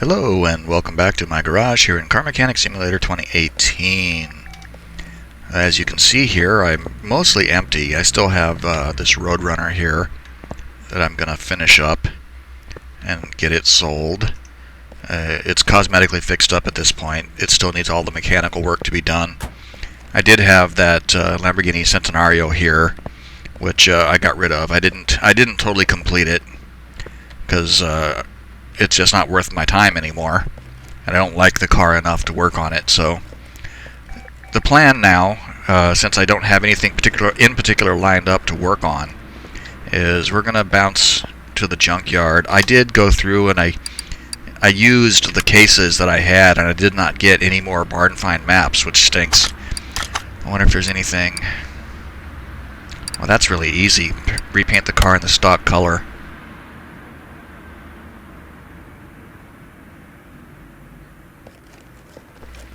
Hello and welcome back to my garage here in Car Mechanic Simulator 2018. As you can see here, I'm mostly empty. I still have this Roadrunner here that I'm going to finish up and get it sold. It's cosmetically fixed up at this point. It still needs all the mechanical work to be done. I did have that Lamborghini Centenario here, which I got rid of. I didn't totally complete it because it's just not worth my time anymore, and I don't like the car enough to work on it. So the plan now, since I don't have anything in particular lined up to work on, is we're gonna bounce to the junkyard. I did go through and I used the cases that I had, and I did not get any more barn find maps, which stinks. I wonder if there's anything. Well, that's really easy. Repaint the car in the stock color.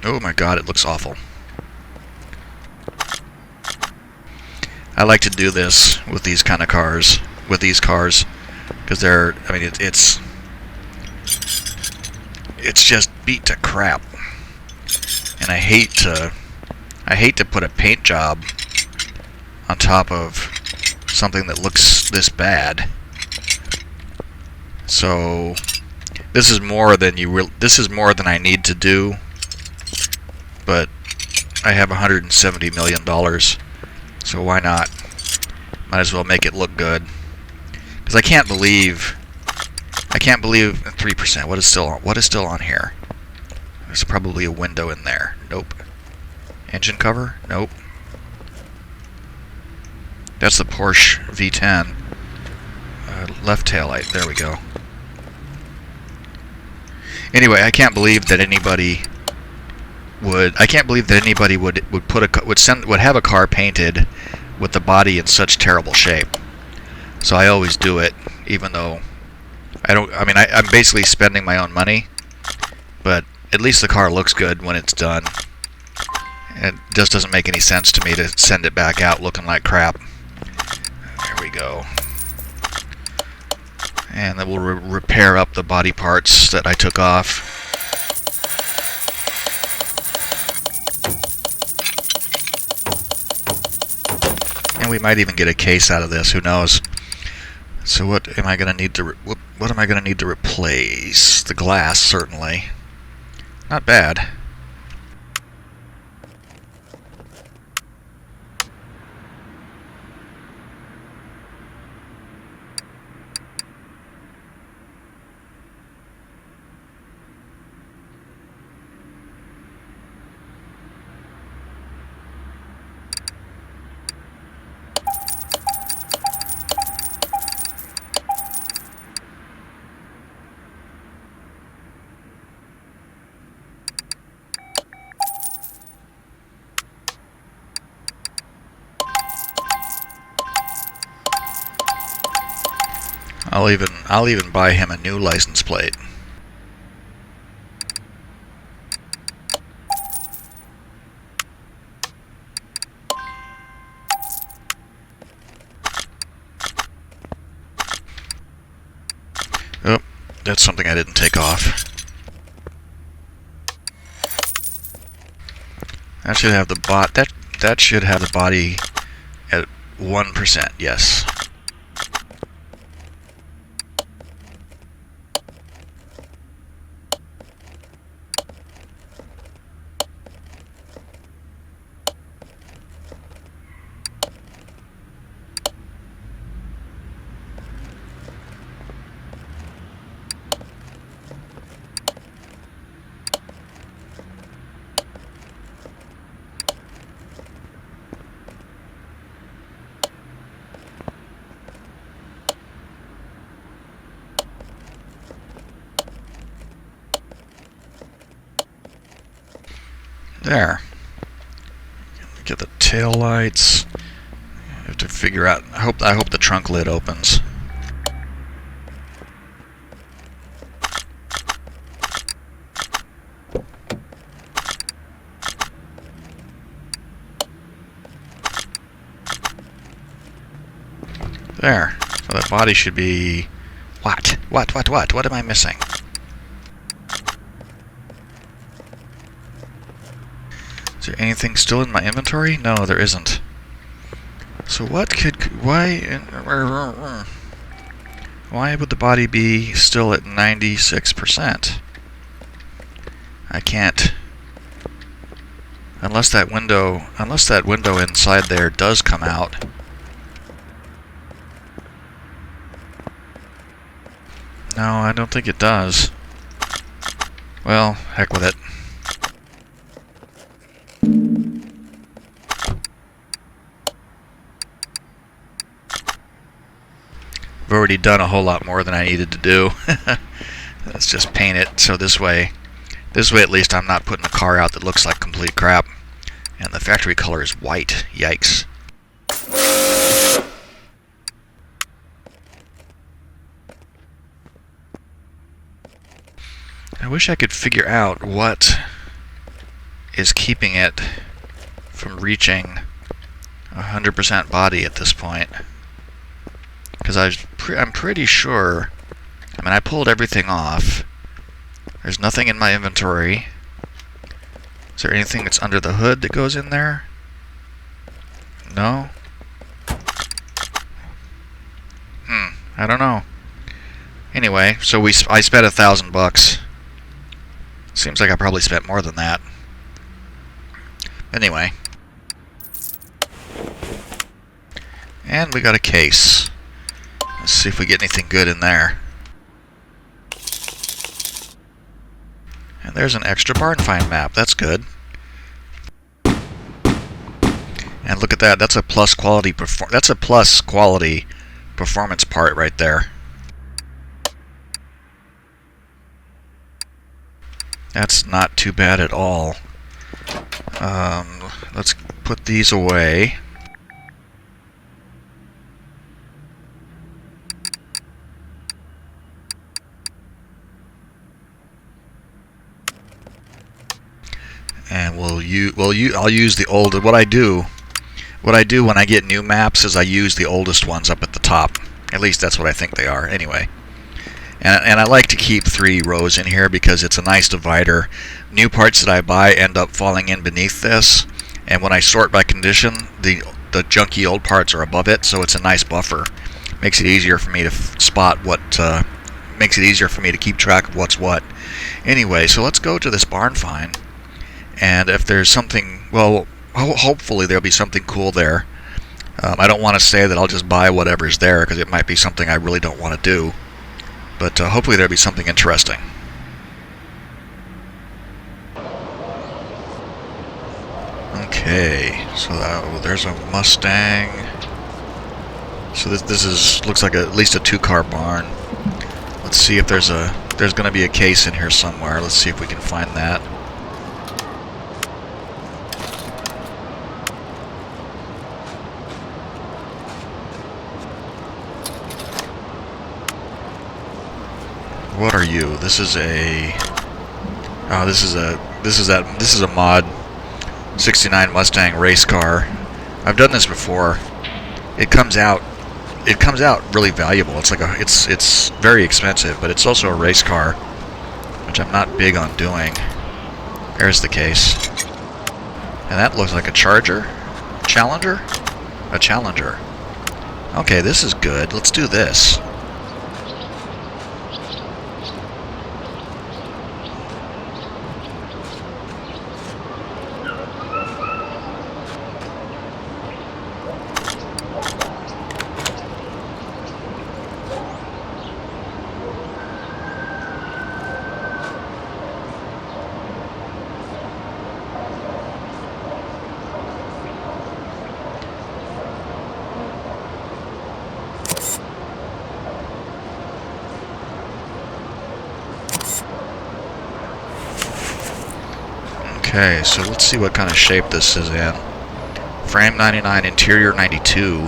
Oh my god, it looks awful. I like to do this with these kind of cars, because they're, I mean, it's just beat to crap. And I hate to put a paint job on top of something that looks this bad. So this is more than I need to do. But I have $170 million, so why not? Might as well make it look good. Because I can't believe 3%. What is still on here? There's probably a window in there. Nope. Engine cover? Nope. That's the Porsche V10. Left tail light. There we go. Anyway, I can't believe that anybody would have a car painted with the body in such terrible shape. So I always do it, even though I'm basically spending my own money, but at least the car looks good when it's done. It just doesn't make any sense to me to send it back out looking like crap. There we go. And then we'll repair up the body parts that I took off. And we might even get a case out of this. Who knows? So what am I going to need to what am I going to need to replace? The glass, certainly. Not bad. I'll even buy him a new license plate. Oh, that's something I didn't take off. That should have that should have the body at 1%, yes. There. Get the tail lights. I have to figure out. I hope the trunk lid opens. There. So that body should be... What? What am I missing? Is there anything still in my inventory? No, there isn't. So what could... Why would the body be still at 96%? I can't... Unless that window inside there does come out. No, I don't think it does. Well, heck with it. I've already done a whole lot more than I needed to do. Let's just paint it so this way at least I'm not putting a car out that looks like complete crap. And the factory color is white. Yikes. I wish I could figure out what is keeping it from reaching 100% body at this point. Because I'm pretty sure... I mean, I pulled everything off. There's nothing in my inventory. Is there anything that's under the hood that goes in there? No? I don't know. Anyway, so I spent $1,000. Seems like I probably spent more than that. Anyway. And we got a case. Let's see if we get anything good in there. And there's an extra barn find map. That's good. And look at that. That's a plus quality performance part right there. That's not too bad at all. Let's put these away. And I'll use the old. What I do when I get new maps is I use the oldest ones up at the top. At least that's what I think they are. Anyway, and I like to keep 3 rows in here because it's a nice divider. New parts that I buy end up falling in beneath this, and when I sort by condition, the junky old parts are above it, so it's a nice buffer. Makes it easier for me to spot what. Makes it easier for me to keep track of what's what. Anyway, so let's go to this barn find. And if there's something, well, hopefully there'll be something cool there. I don't want to say that I'll just buy whatever's there, because it might be something I really don't want to do. But hopefully there'll be something interesting. Okay, so there's a Mustang. So this looks like at least a 2-car barn. Let's see if there's going to be a case in here somewhere. Let's see if we can find that. What are you? This is a... Oh, this is a mod 69 Mustang race car. I've done this before. It comes out really valuable. It's very expensive, but it's also a race car, which I'm not big on doing. There's the case. And that looks like a Charger? Challenger? A Challenger. Okay, this is good. Let's do this. Okay, so let's see what kind of shape this is in. Frame 99, interior 92.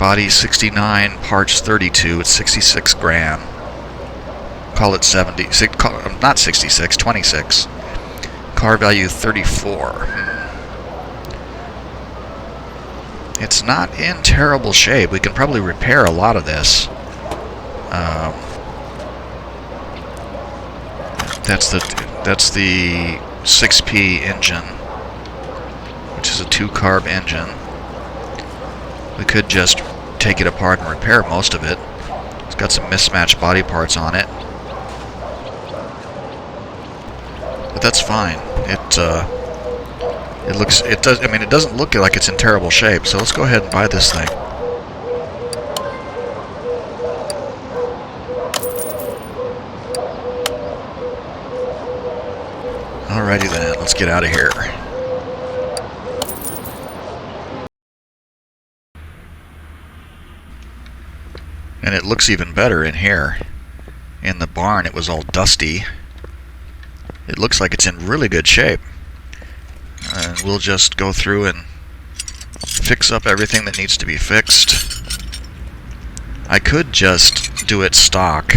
Body 69, parts 32. It's 66 gram. Call it 70. Not 66, 26. Car value 34. It's not in terrible shape. We can probably repair a lot of this. That's the 6P engine. which is a 2-carb engine. We could just take it apart and repair most of it. It's got some mismatched body parts on it. But that's fine. It doesn't look like it's in terrible shape, so let's go ahead and buy this thing. Alrighty then, let's get out of here. And it looks even better in here. In the barn it was all dusty. It looks like it's in really good shape. And we'll just go through and fix up everything that needs to be fixed. I could just do it stock,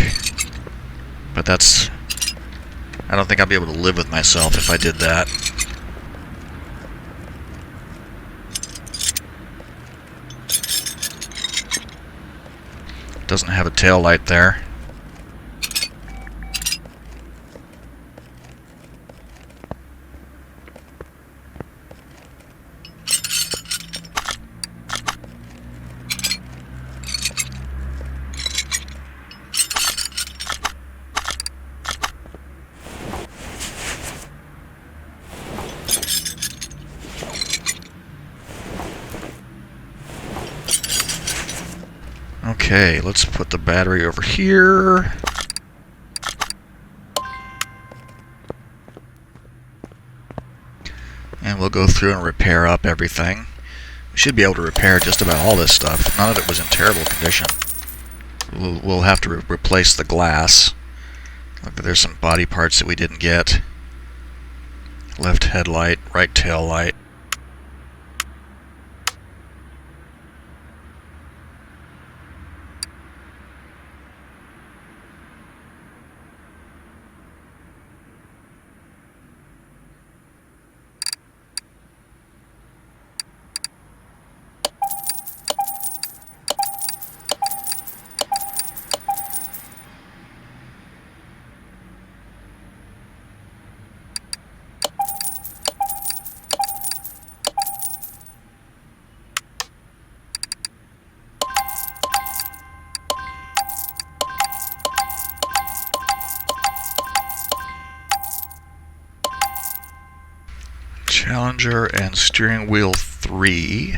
but I don't think I'll be able to live with myself if I did that. Doesn't have a tail light there. Okay, let's put the battery over here. And we'll go through and repair up everything. We should be able to repair just about all this stuff. None of it was in terrible condition. We'll have to replace the glass. Look, there's some body parts that we didn't get. Left headlight, right tail light. Challenger and steering wheel 3.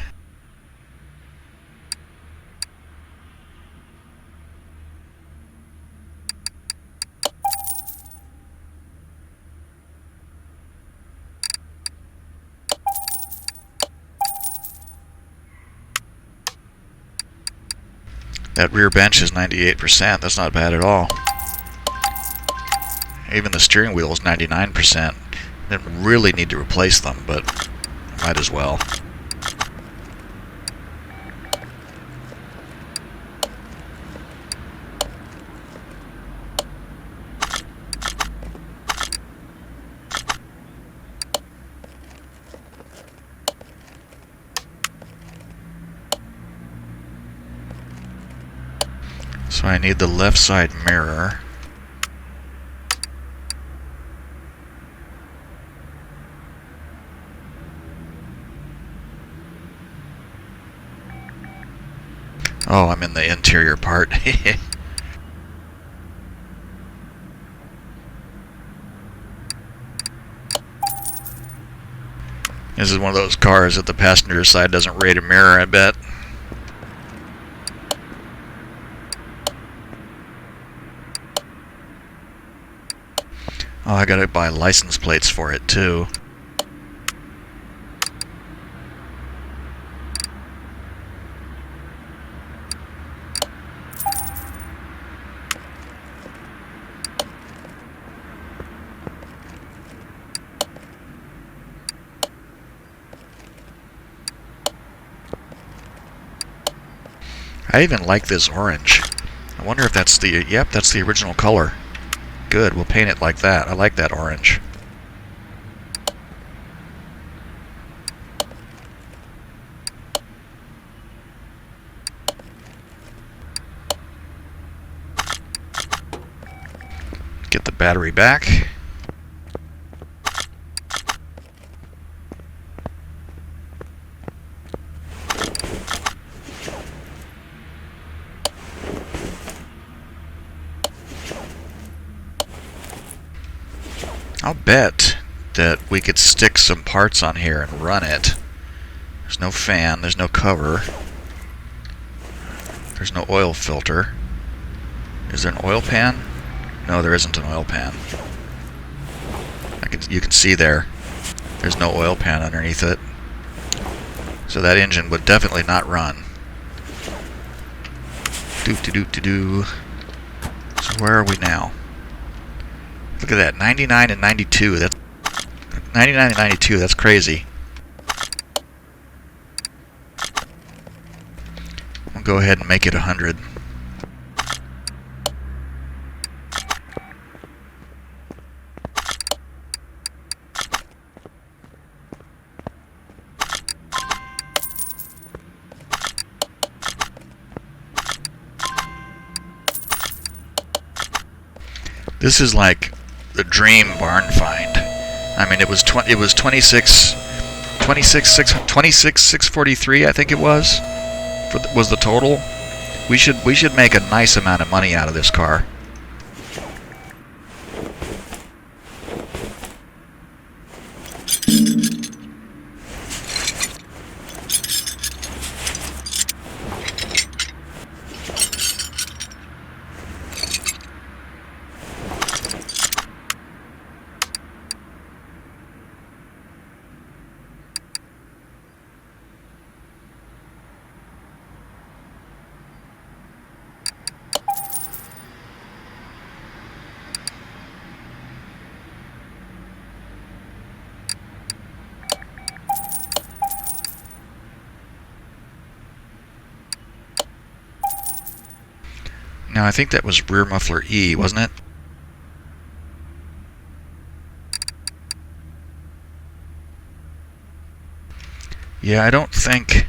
That rear bench is 98%. That's not bad at all. Even the steering wheel is 99%. Didn't really need to replace them, but might as well. So I need the left side mirror. Oh, I'm in the interior part. This is one of those cars that the passenger side doesn't rate a mirror, I bet. Oh, I gotta buy license plates for it too. I even like this orange. I wonder if that's the... Yep, that's the original color. Good, we'll paint it like that. I like that orange. Get the battery back. I'll bet that we could stick some parts on here and run it. There's no fan, there's no cover, there's no oil filter. Is there an oil pan? No, there isn't an oil pan. You can see there's no oil pan underneath it. So that engine would definitely not run. Doop-de-doop-de-doo. So where are we now? Look at that, 99 and 92. That's 99 and 92. That's crazy. I'll go ahead and make it 100. This is like the dream barn find. I mean, it was 26,643, I think it was the total. We should make a nice amount of money out of this car. Now, I think that was rear muffler E, wasn't it? Yeah, I don't think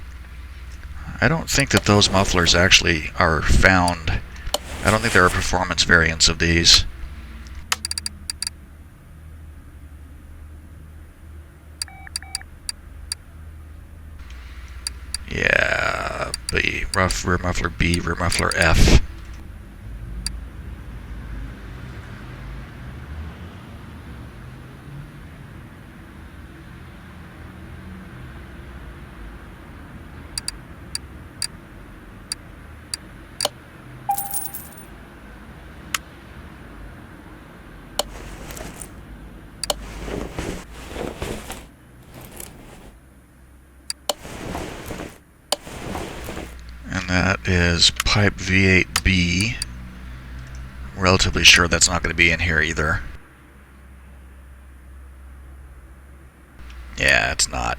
that those mufflers actually are found. I don't think there are performance variants of these. Yeah, B, rear muffler B, rear muffler F. That is pipe V8B. Relatively sure that's not going to be in here either. Yeah, it's not.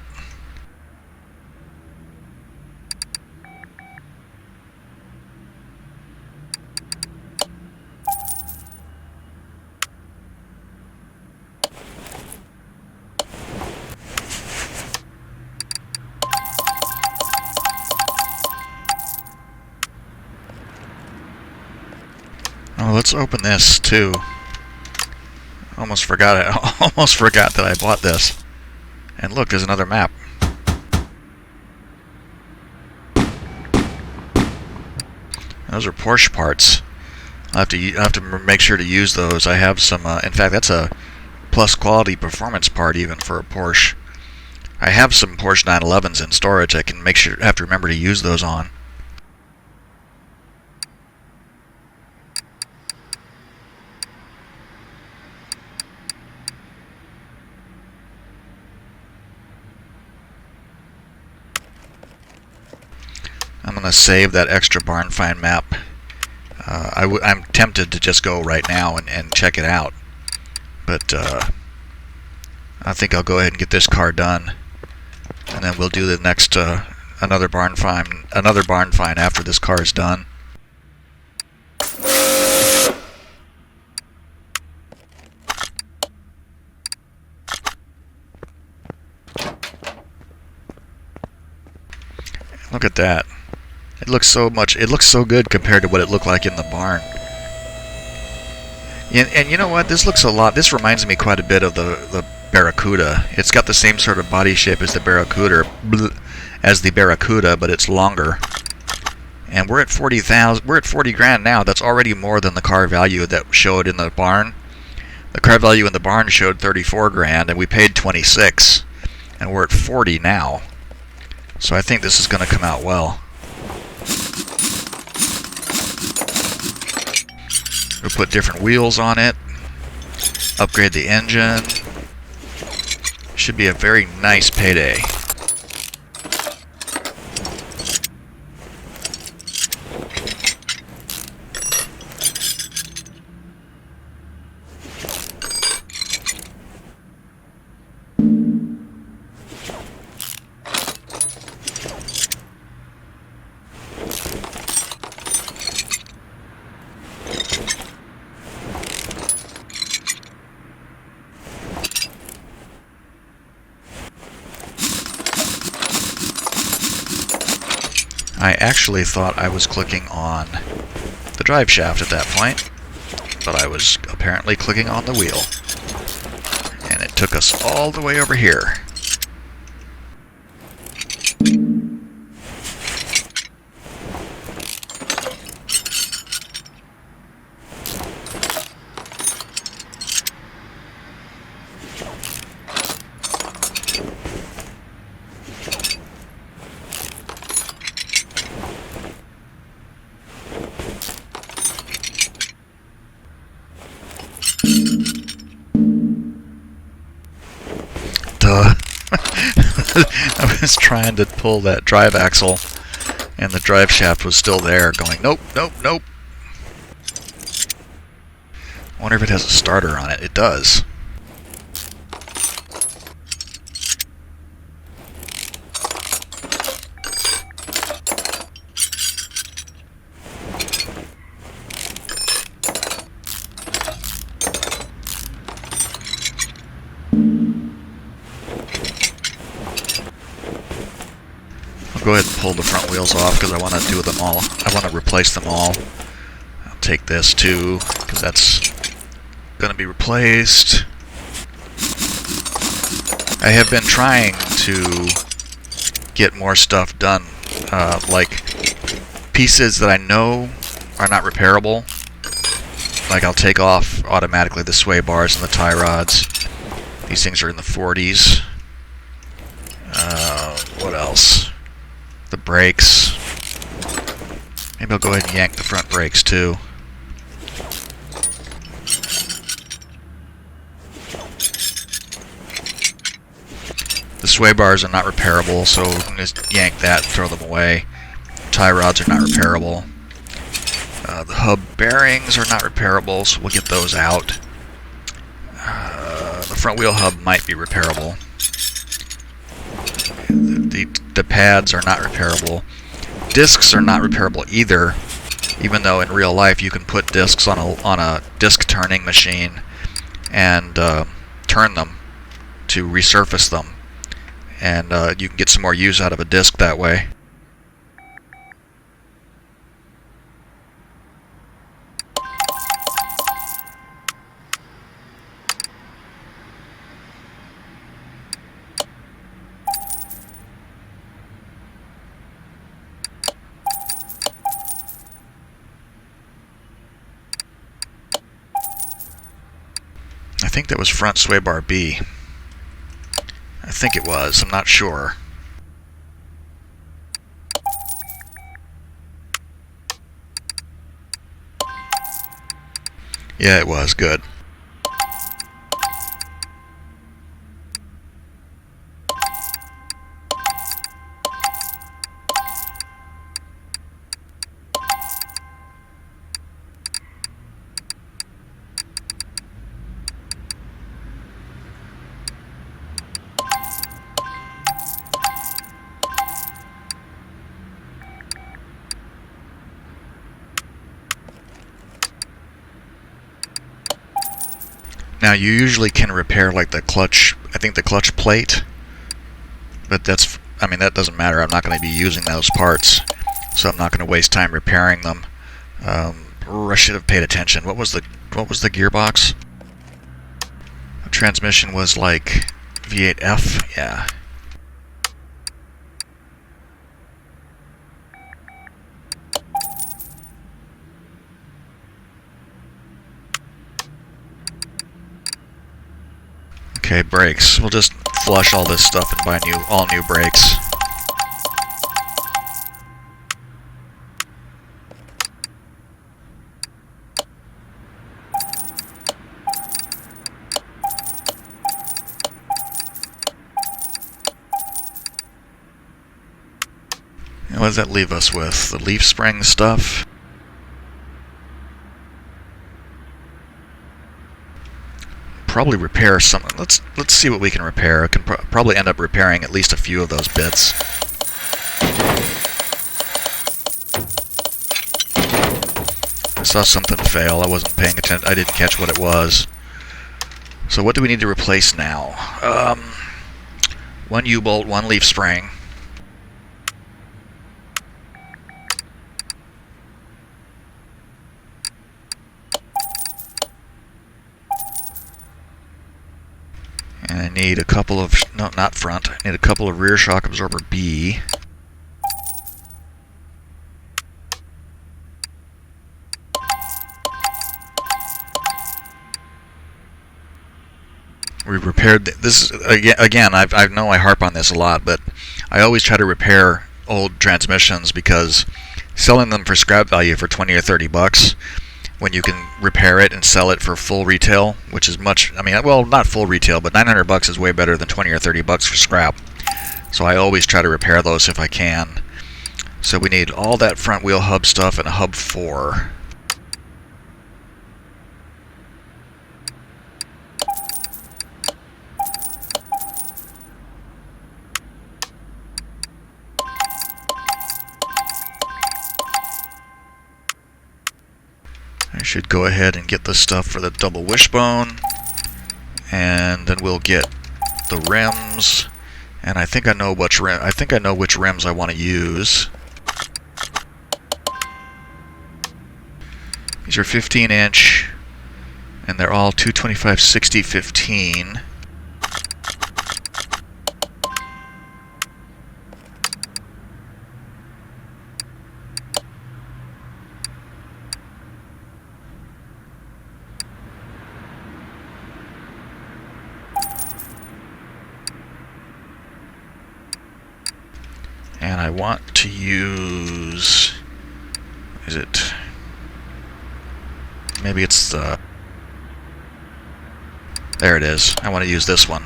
Oh, let's open this too. Almost forgot it. Almost forgot that I bought this. And look, there's another map. Those are Porsche parts. I have to make sure to use those. I have some. In fact, that's a plus quality performance part even for a Porsche. I have some Porsche 911s in storage. I can have to remember to use those on. I'm going to save that extra barn find map. I'm tempted to just go right now and check it out, but I think I'll go ahead and get this car done, and then we'll do the next another barn find after this car is done. Look at that. It looks so good compared to what it looked like in the barn. And you know what? This reminds me quite a bit of the Barracuda. It's got the same sort of body shape as the Barracuda, but it's longer. And we're at 40,000. We're at 40 grand now. That's already more than the car value that showed in the barn. The car value in the barn showed 34 grand, and we paid 26, and we're at 40 now. So I think this is going to come out well. We'll put different wheels on it, upgrade the engine. Should be a very nice payday. I actually thought I was clicking on the drive shaft at that point, but I was apparently clicking on the wheel. And it took us all the way over here. I was trying to pull that drive axle, and the drive shaft was still there, going, nope, nope, nope. I wonder if it has a starter on it. It does. Go ahead and pull the front wheels off because I want to do them all. I want to replace them all. I'll take this too because that's going to be replaced. I have been trying to get more stuff done, like pieces that I know are not repairable. Like I'll take off automatically the sway bars and the tie rods. These things are in the 40s. What else? The brakes. Maybe I'll go ahead and yank the front brakes too. The sway bars are not repairable, so just yank that and throw them away. Tie rods are not repairable. The hub bearings are not repairable, so we'll get those out. The front wheel hub might be repairable. The pads are not repairable. Discs are not repairable either, even though in real life you can put discs on a disc turning machine and turn them to resurface them, and you can get some more use out of a disc that way. I think that was front sway bar B. I think it was. I'm not sure. Yeah, it was. Good. Now you usually can repair like the clutch, I think the clutch plate, but that's, I mean, that doesn't matter. I'm not going to be using those parts, so I'm not going to waste time repairing them. I should have paid attention. What was the gearbox? The transmission was like V8F, yeah. Okay, brakes. We'll just flush all this stuff and buy all new brakes. And what does that leave us with? The leaf spring stuff? Probably repair some. Let's see what we can repair. I can probably end up repairing at least a few of those bits. I saw something fail. I wasn't paying attention. I didn't catch what it was. So what do we need to replace now? One U-bolt, one leaf spring. And I need a couple of, no, not front, I need a couple of rear shock absorber B. We repaired, this is, again, I know I harp on this a lot, but I always try to repair old transmissions because selling them for scrap value for 20 or 30 bucks, when you can repair it and sell it for full retail, which is much, I mean, well, not full retail, but 900 bucks is way better than 20 or 30 bucks for scrap. So I always try to repair those if I can. So we need all that front wheel hub stuff and a hub 4. I should go ahead and get the stuff for the double wishbone, and then we'll get the rims. And I think I know which rims I want to use. These are 15-inch, and they're all 225/60/15. And I want to use, is it, maybe it's the, there it is. I want to use this one.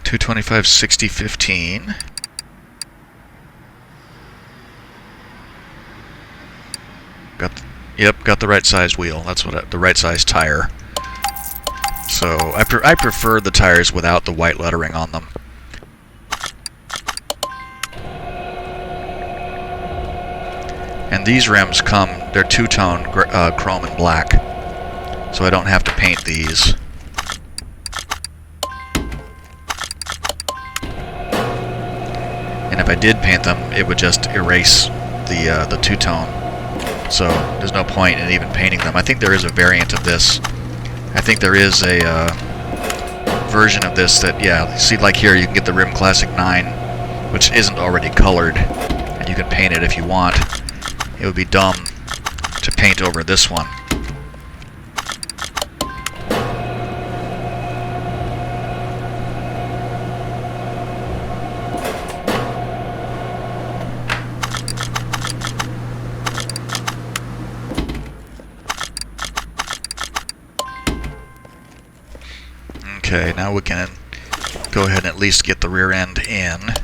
$225/60/15. Got the right sized wheel. That's what the right sized tire. So I prefer the tires without the white lettering on them. And these rims come, they're two-tone chrome and black, so I don't have to paint these. And if I did paint them, it would just erase the two-tone. So there's no point in even painting them. I think there is a variant of this. I think there is a version of this that, yeah, see, like here you can get the Rim Classic 9, which isn't already colored, and you can paint it if you want. It would be dumb to paint over this one. Okay, now we can go ahead and at least get the rear end in.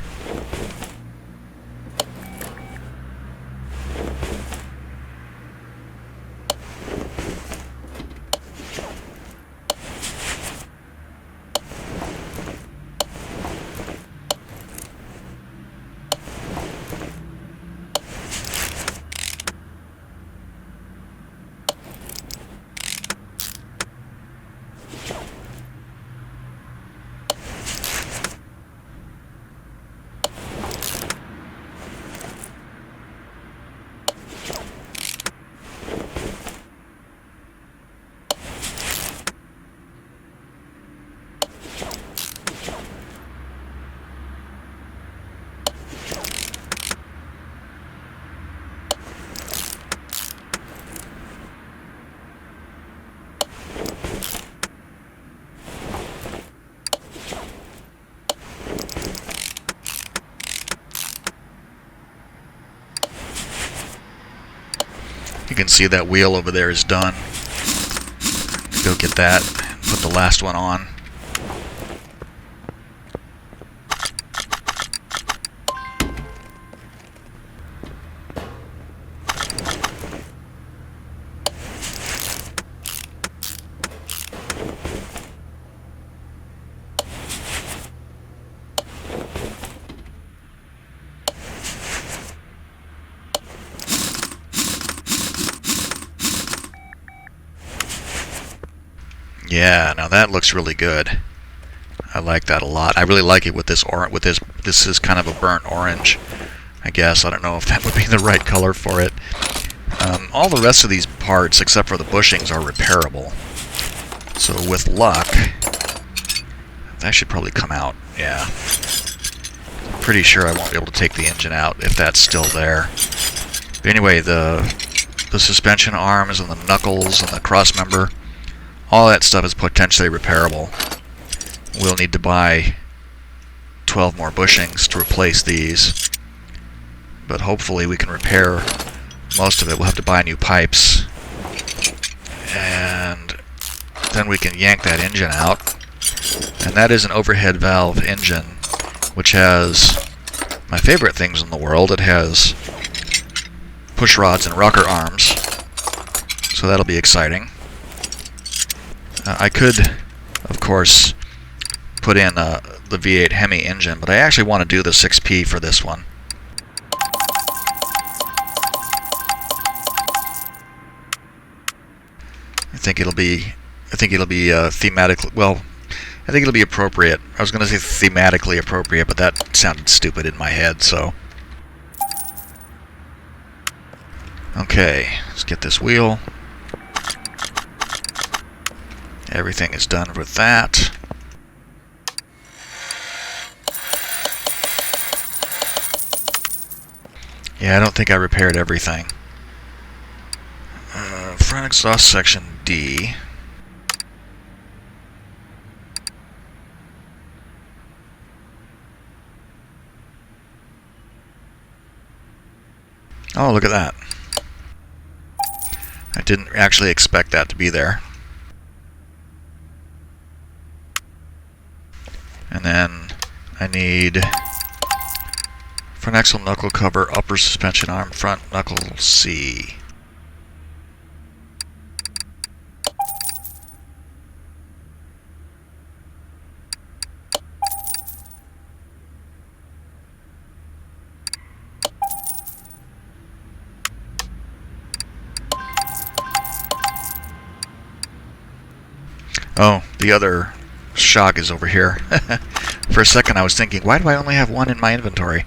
You can see that wheel over there is done. Go get that and put the last one on. Yeah, now that looks really good. I like that a lot. I really like it with this orange. This is kind of a burnt orange, I guess. I don't know if that would be the right color for it. All the rest of these parts, except for the bushings, are repairable. So with luck, that should probably come out. Yeah. Pretty sure I won't be able to take the engine out if that's still there. But anyway, the suspension arms and the knuckles and the cross member, all that stuff is potentially repairable. We'll need to buy 12 more bushings to replace these, but hopefully we can repair most of it. We'll have to buy new pipes, and then we can yank that engine out. And that is an overhead valve engine, which has my favorite things in the world. It has push rods and rocker arms, so that'll be exciting. I could, of course, put in the V8 Hemi engine, but I actually want to do the 6P for this one. I think it'll be thematically, well, I think it'll be appropriate. I was going to say thematically appropriate, but that sounded stupid in my head, so. Okay, let's get this wheel. Everything is done with that. Yeah, I don't think I repaired everything. Front exhaust section D. Oh, look at that. I didn't actually expect that to be there. And then I need front axle knuckle cover, upper suspension arm, front knuckle C. Oh, the other shock is over here. For a second I was thinking, why do I only have one in my inventory?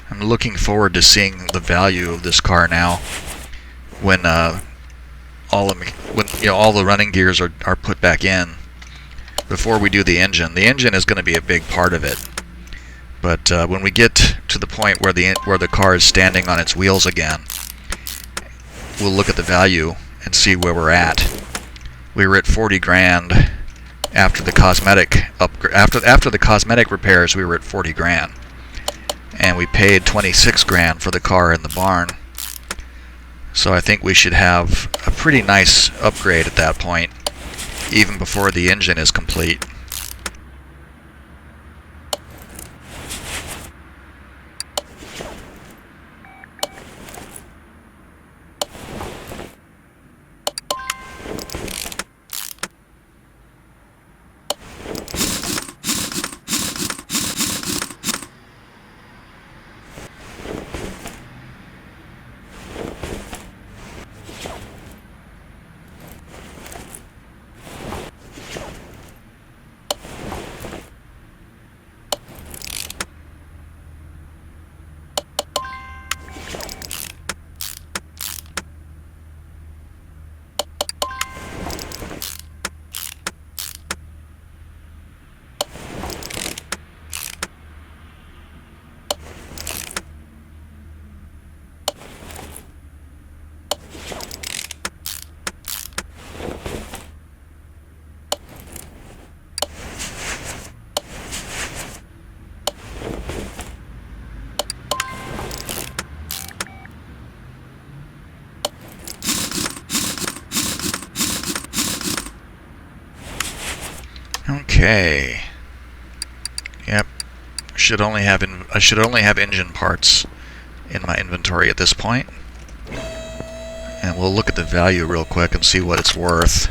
I'm looking forward to seeing the value of this car now when all the running gears are put back in before we do the engine. The engine is going to be a big part of it, but when we get to the point where the car is standing on its wheels again, we'll look at the value and see where we're at. We were at 40 grand after the cosmetic after the cosmetic repairs. We were at 40 grand. And we paid 26 grand for the car in the barn. So I think we should have a pretty nice upgrade at that point, even before the engine is complete. Okay. Yep. I should only have engine parts in my inventory at this point. And we'll look at the value real quick and see what it's worth.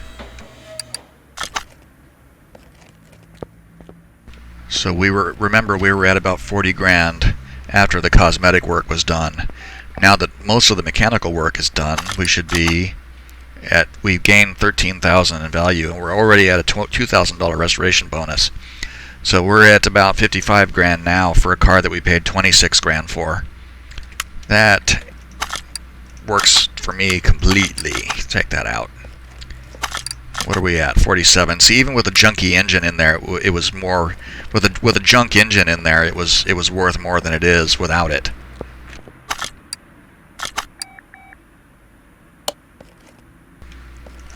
So remember we were at about 40 grand after the cosmetic work was done. Now that most of the mechanical work is done, we've gained 13,000 in value, and we're already at a $2,000 restoration bonus. So we're at about 55 grand now for a car that we paid 26 grand for. That works for me completely. Check that out. What are we at? 47. See, even with a junky engine in there, it was more. With a junk engine in there, it was worth more than it is without it.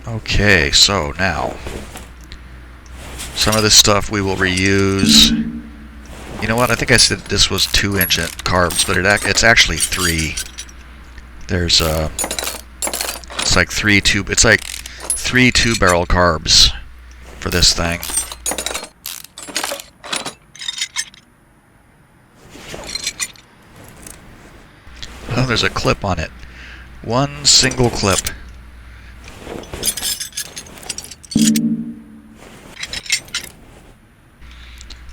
Okay, so now some of this stuff we will reuse. You know what? I think I said this was 2 engine carbs, but it's actually 3. There's it's like 3 2-barrel carbs for this thing. Oh, there's a clip on it. One single clip.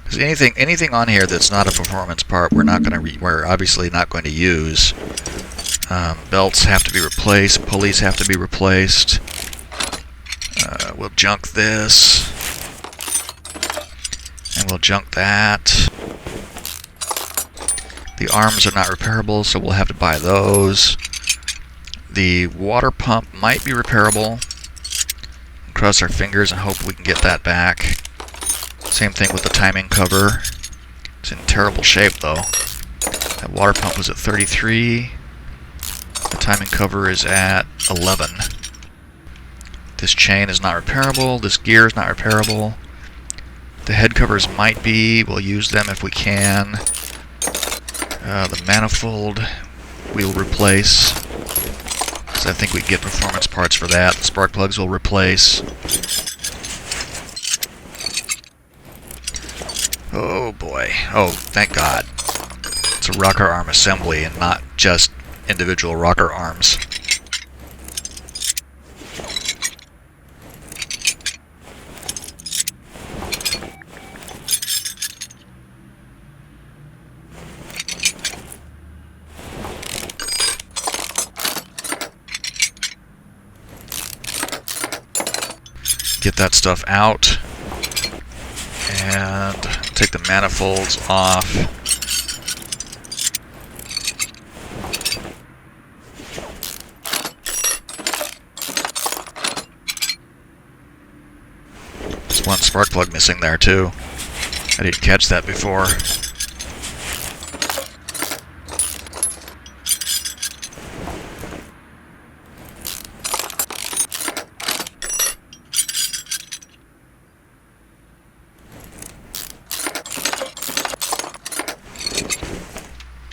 Because anything on here that's not a performance part, we're obviously not going to use. Belts have to be replaced. Pulleys have to be replaced. We'll junk this, and we'll junk that. The arms are not repairable, so we'll have to buy those. The water pump might be repairable. Cross our fingers and hope we can get that back. Same thing with the timing cover. It's in terrible shape though. That water pump was at 33. The timing cover is at 11. This chain is not repairable. This gear is not repairable. The head covers might be. We'll use them if we can. The manifold we'll replace. So I think we get performance parts for that. The spark plugs we'll replace. Oh boy. Oh, thank God. It's a rocker arm assembly and not just individual rocker arms. Get that stuff out and take the manifolds off. There's one spark plug missing there too. I didn't catch that before.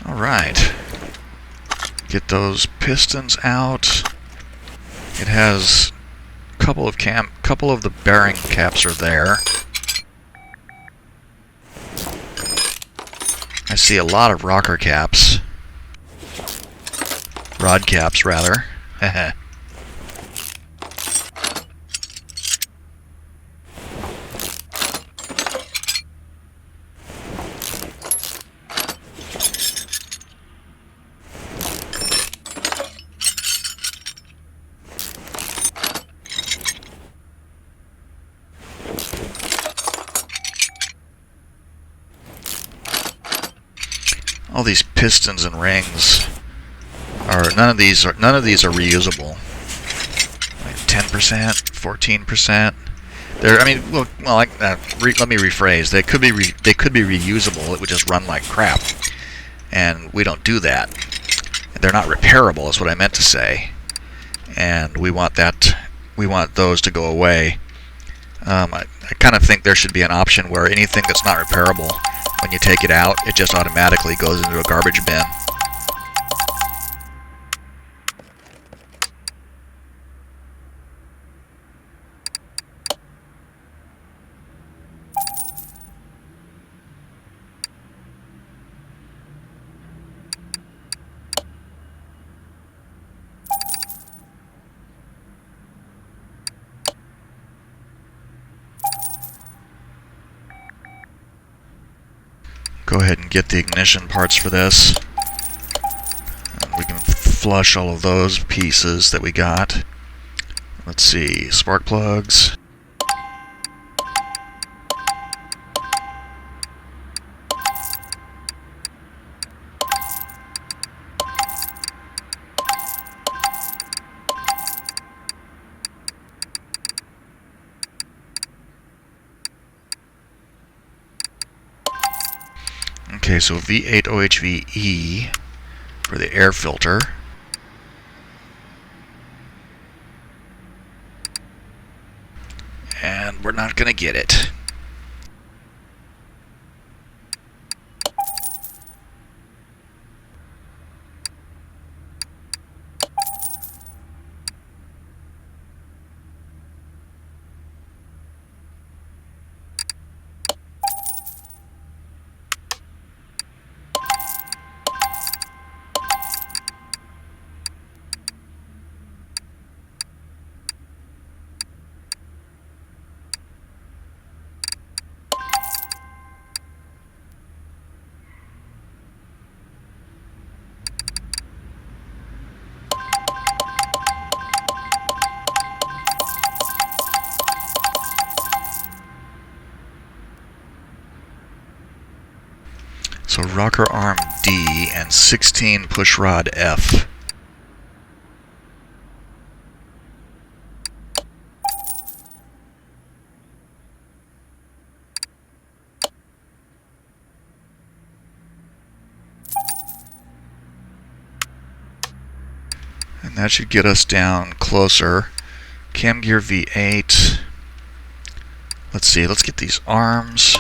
Alright, get those pistons out. It has a couple of the bearing caps are there. I see a lot of rocker caps. Rod caps, rather. All these pistons and rings are none of these are reusable. Like 10%, 14%. I mean, look. Well, let me rephrase. They could be reusable. It would just run like crap, and we don't do that. They're not repairable, is what I meant to say. And we want those to go away. I kind of think there should be an option where anything that's not repairable, when you take it out, it just automatically goes into a garbage bin. go ahead and get the ignition parts for this. And we can flush all of those pieces that we got. Let's see, spark plugs. Okay, so V8 OHVE for the air filter. And we're not going to get it. So rocker arm D and 16 push rod F. And that should get us down closer. Cam gear V8. Let's see, let's get these arms.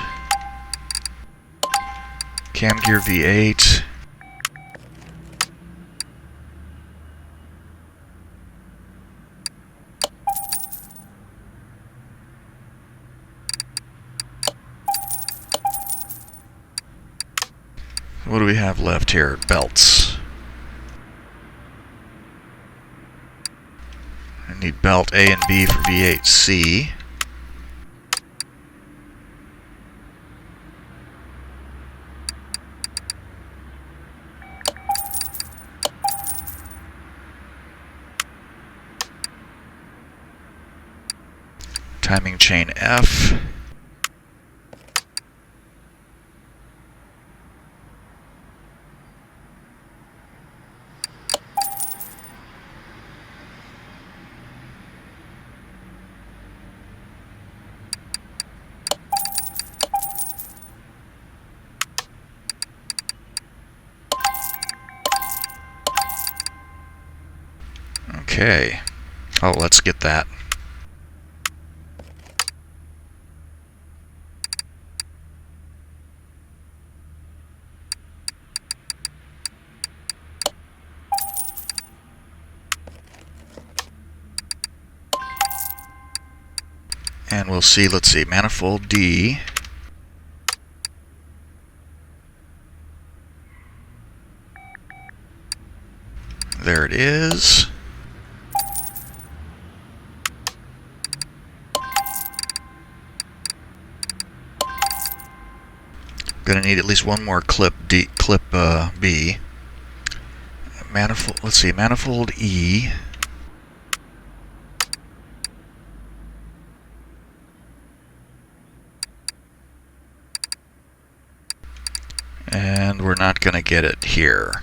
Cam gear V8. What do we have left here? Belts. I need belt A and B for V8C. Timing chain F. Okay. Oh, let's get that. And we'll see, let's see, manifold D. There it is. Gonna need at least one more clip B. Manifold, let's see, manifold E. And we're not going to get it here.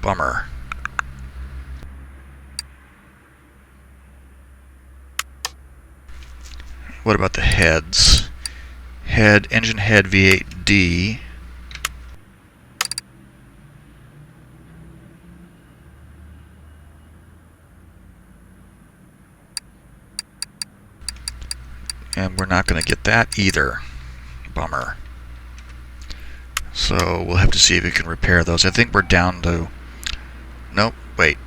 Bummer. What about the heads? Engine head V8D. And we're not going to get that either. Bummer. So we'll have to see if we can repair those. I think we're down to... Nope, wait.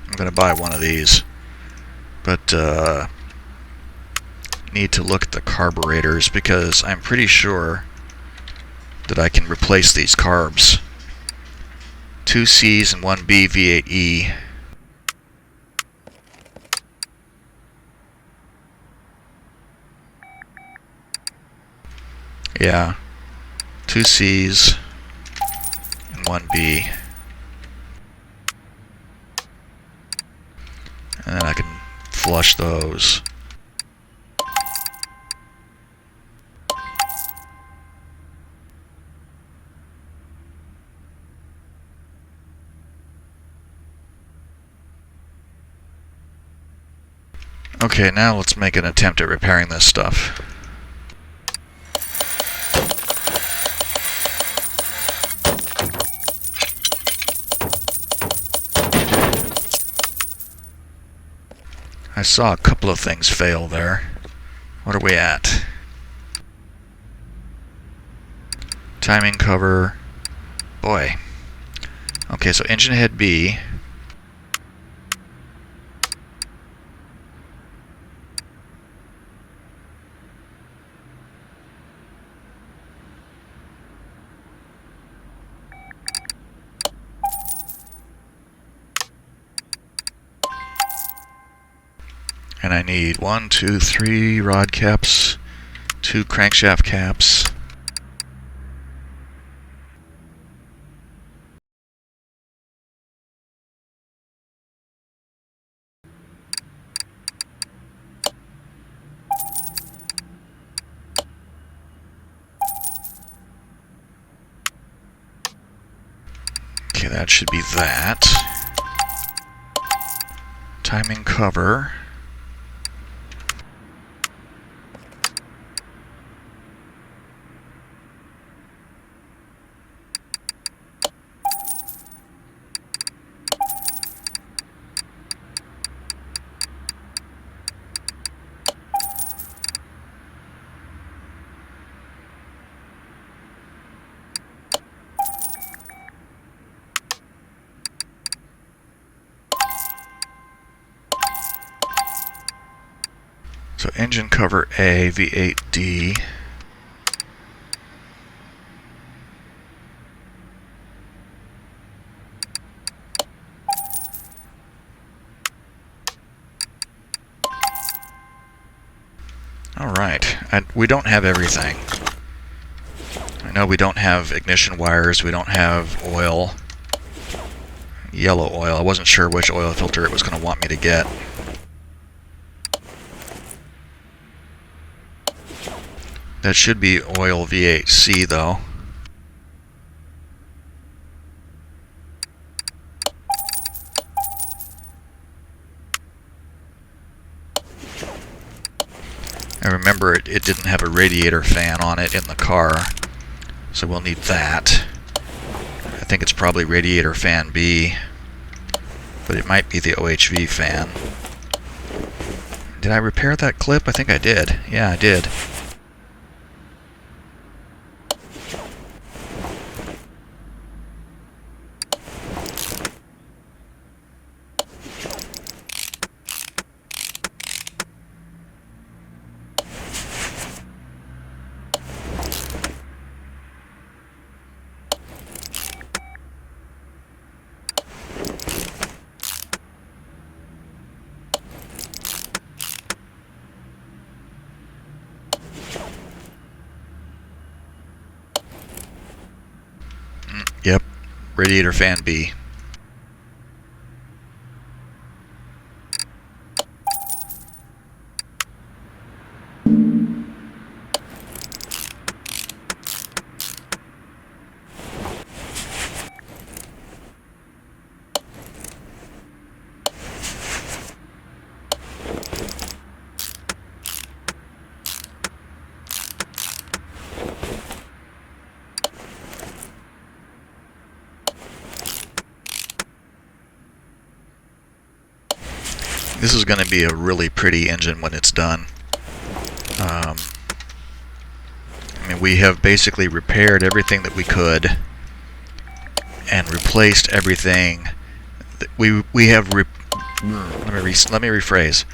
I'm going to buy one of these. But need to look at the carburetors because I'm pretty sure that I can replace these carbs. 2 C's and 1 B V8E. Yeah. 2 C's and 1 B. And then I can flush those. Okay, now let's make an attempt at repairing this stuff. I saw a couple of things fail there. What are we at? Timing cover. Boy. Okay, so engine head B. And I need 1, 2, 3 rod caps, 2 crankshaft caps. Okay, that should be that. Timing cover. So engine cover A, V8D. Alright, we don't have everything. I know we don't have ignition wires, we don't have oil. Yellow oil. I wasn't sure which oil filter it was going to want me to get. That should be oil V8C though. I remember it didn't have a radiator fan on it in the car, so we'll need that. I think it's probably radiator fan B, but it might be the OHV fan. Did I repair that clip? I think I did. Yeah, I did. Yep, radiator fan B. This is going to be a really pretty engine when it's done. I mean, we have basically repaired everything that we could and replaced everything. Let me rephrase.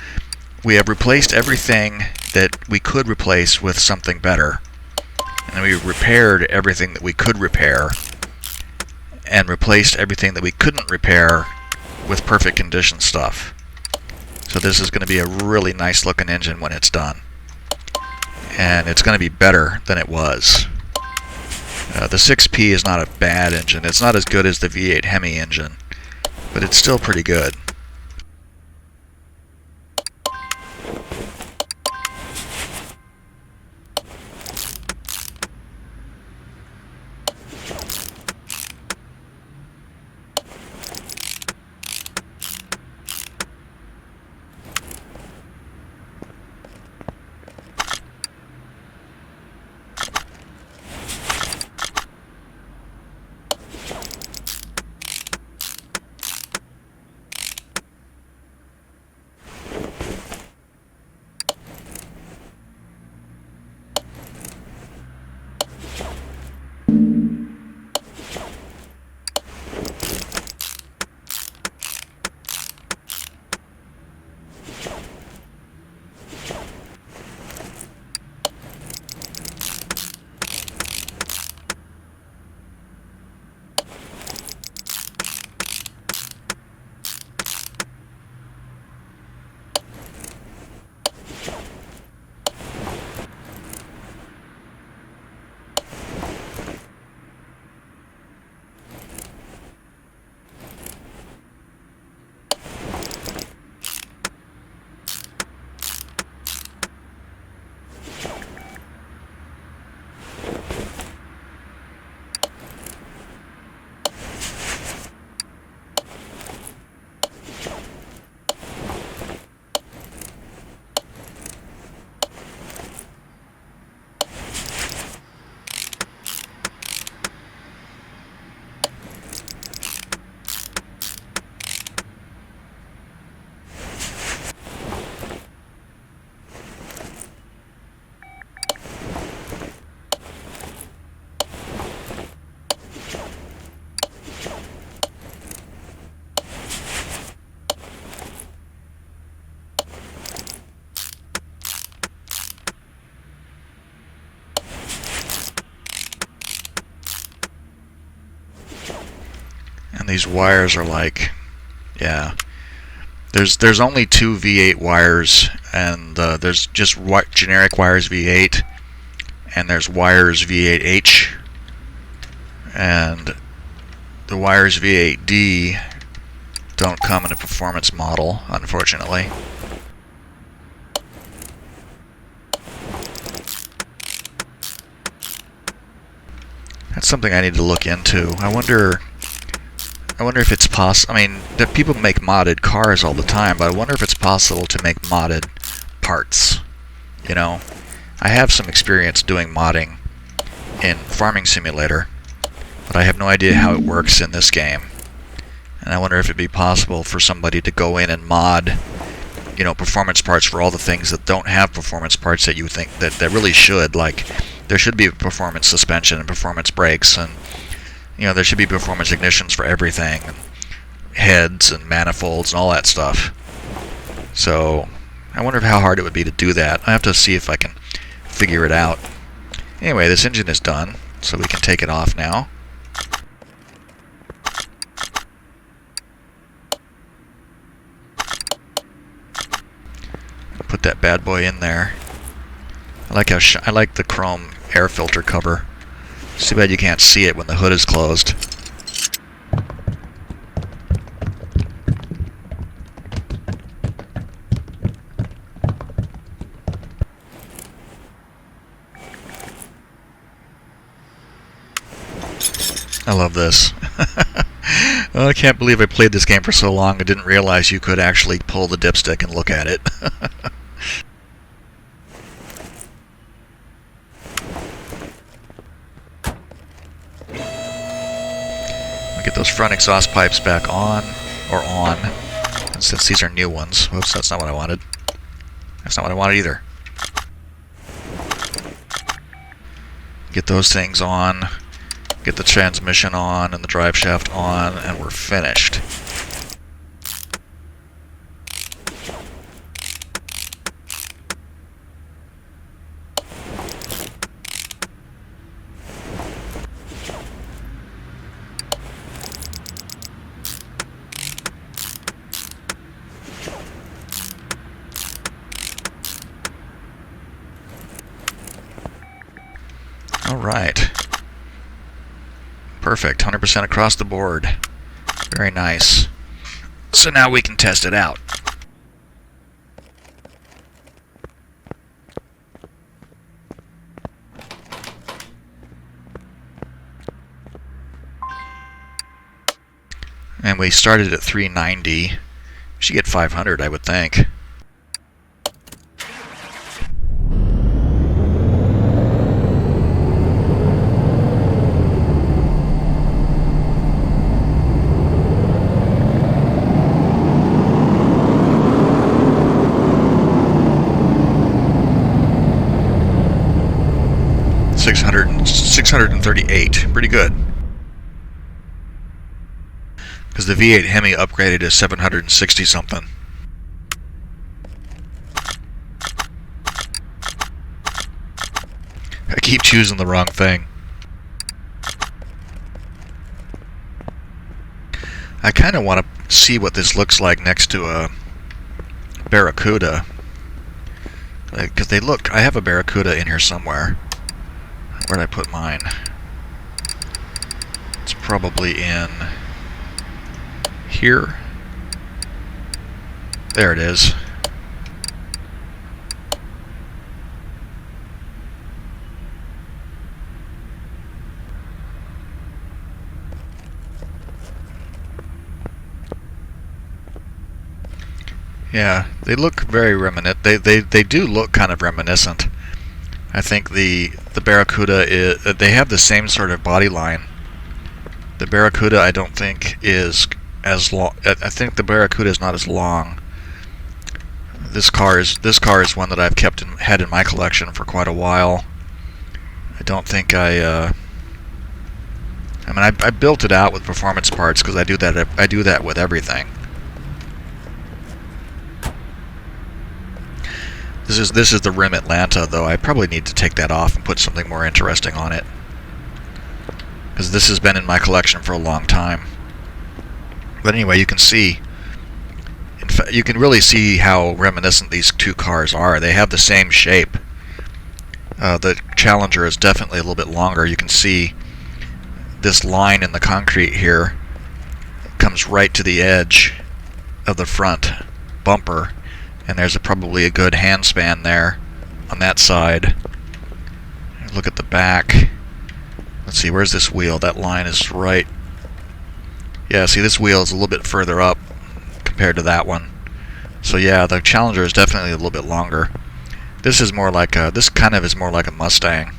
We have replaced everything that we could replace with something better, and we repaired everything that we could repair, and replaced everything that we couldn't repair with perfect condition stuff. So this is going to be a really nice looking engine when it's done. and it's going to be better than it was. The 6P is not a bad engine. It's not as good as the V8 Hemi engine, but it's still pretty good. And these wires are like, yeah, there's only two V8 wires, and there's just generic wires V8, and there's wires V8H, and the wires V8D don't come in a performance model, unfortunately. That's something I need to look into. I wonder if it's possible. I mean, that people make modded cars all the time, but I wonder if it's possible to make modded parts. You know, I have some experience doing modding in Farming Simulator, but I have no idea how it works in this game. And I wonder if it'd be possible for somebody to go in and mod, you know, performance parts for all the things that don't have performance parts that you think that really should. Like, there should be performance suspension and performance brakes, and you know, there should be performance ignitions for everything, and heads and manifolds and all that stuff. So I wonder how hard it would be to do that. I have to see if I can figure it out. Anyway, this engine is done, so we can take it off now. Put that bad boy in there. I like how I like the chrome air filter cover. It's too bad you can't see it when the hood is closed. I love this. Oh, I can't believe I played this game for so long and didn't realize you could actually pull the dipstick and look at it. Get those front exhaust pipes back on, and since these are new ones. Whoops, that's not what I wanted. That's not what I wanted either. Get those things on, get the transmission on and the drive shaft on, and we're finished. Alright. Perfect. 100% across the board. Very nice. So now we can test it out. And we started at 390. We should get 500, I would think. Six hundred and 638. Pretty good. Because the V8 Hemi upgraded to 760 something. I keep choosing the wrong thing. I kind of want to see what this looks like next to a Barracuda. Because they look... I have a Barracuda in here somewhere. Where'd I put mine? It's probably in... here. There it is. Yeah, they look very reminiscent. They do look kind of reminiscent. I think the Barracuda is... they have the same sort of body line. The Barracuda I don't think is as long. I think the Barracuda is not as long. This car is one that I've had in my collection for quite a while. I don't think I mean I built it out with performance parts because I do that with everything. This is the rim Atlanta, though. I probably need to take that off and put something more interesting on it, because this has been in my collection for a long time. But anyway, you can see, in fact, you can really see how reminiscent these two cars are. They have the same shape. The Challenger is definitely a little bit longer. You can see this line in the concrete here comes right to the edge of the front bumper, and there's probably a good handspan there on that side. Look at the back. Let's see, where's this wheel? That line is right... yeah, see, this wheel is a little bit further up compared to that one. So yeah, the Challenger is definitely a little bit longer. This is more like a... this kind of is more like a Mustang.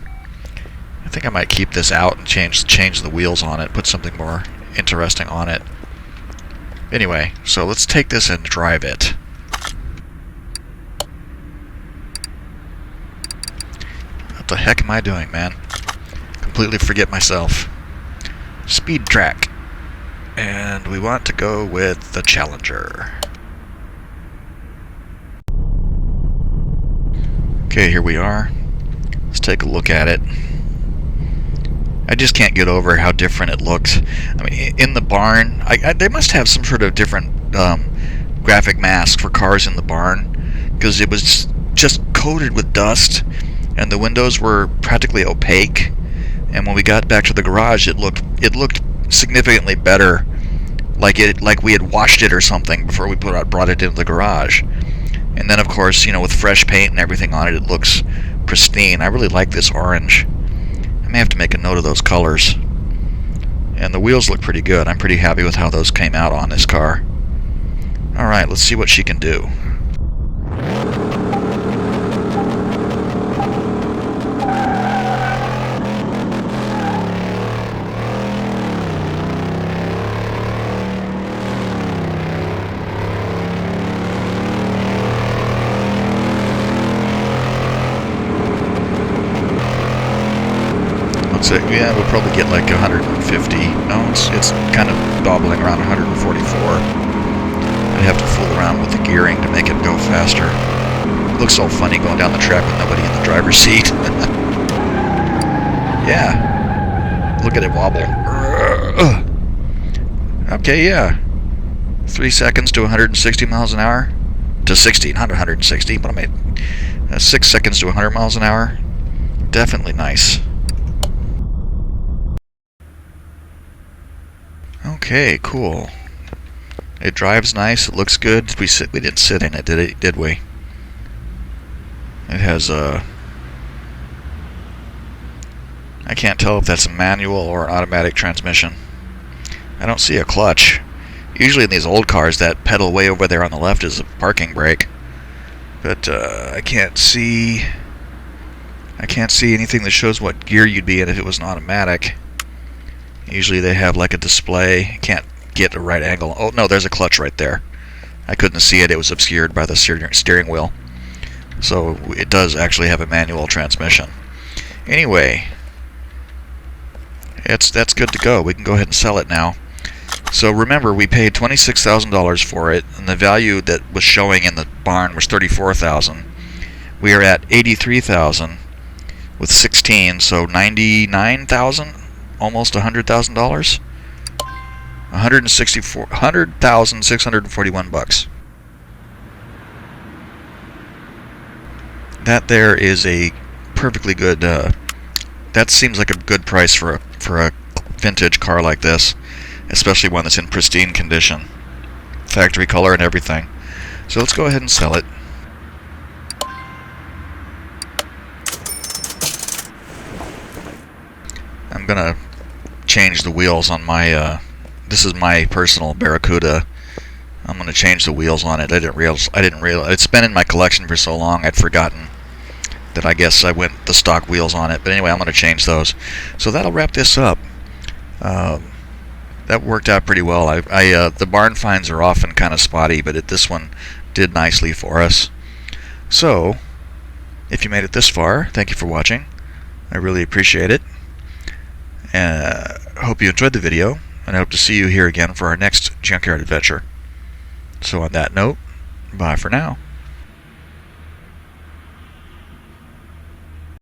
I think I might keep this out and change the wheels on it, put something more interesting on it. Anyway, so let's take this and drive it. What the heck am I doing, man? Completely forget myself. Speed track. And we want to go with the Challenger. Okay, here we are. Let's take a look at it. I just can't get over how different it looks. I mean, in the barn, they must have some sort of different graphic mask for cars in the barn, because it was just coated with dust, and the windows were practically opaque. And when we got back to the garage, it looked significantly better, like we had washed it or something before we brought it into the garage. And then, of course, you know, with fresh paint and everything on it, it looks pristine. I really like this orange. I may have to make a note of those colors. And the wheels look pretty good. I'm pretty happy with how those came out on this car. Alright, let's see what she can do. Yeah, we'll probably get like 150. No, it's kind of bobbling around 144. I'd have to fool around with the gearing to make it go faster. It looks so funny going down the track with nobody in the driver's seat. Yeah. Look at it wobble. Okay, yeah. 3 seconds to 160 miles an hour. To 60, not 160, but I made 6 seconds to 100 miles an hour. Definitely nice. Okay, cool. It drives nice. It looks good. We didn't sit in it, did we? It has a... I can't tell if that's a manual or an automatic transmission. I don't see a clutch. Usually in these old cars, that pedal way over there on the left is a parking brake. But I can't see anything that shows what gear you'd be in if it was an automatic. Usually they have like a display. Can't get a right angle. Oh no, there's a clutch right there. I couldn't see it. It was obscured by the steering wheel. So it does actually have a manual transmission. Anyway, that's good to go. We can go ahead and sell it now. So remember, we paid $26,000 for it, and the value that was showing in the barn was $34,000. We are at $83,000 with 16, so $99,000, almost $100,000. $100,641 That there is a perfectly good. That seems like a good price for a vintage car like this, especially one that's in pristine condition, factory color and everything. So let's go ahead and sell it. I'm gonna change the wheels on my. This is my personal Barracuda. I'm gonna change the wheels on it. I didn't realize. It's been in my collection for so long, I'd forgotten that I guess I went the stock wheels on it. But anyway, I'm gonna change those. So that'll wrap this up. That worked out pretty well. The barn finds are often kind of spotty, but this one did nicely for us. So, if you made it this far, thank you for watching. I really appreciate it. Hope you enjoyed the video, and I hope to see you here again for our next Junkyard adventure. So on that note, bye for now.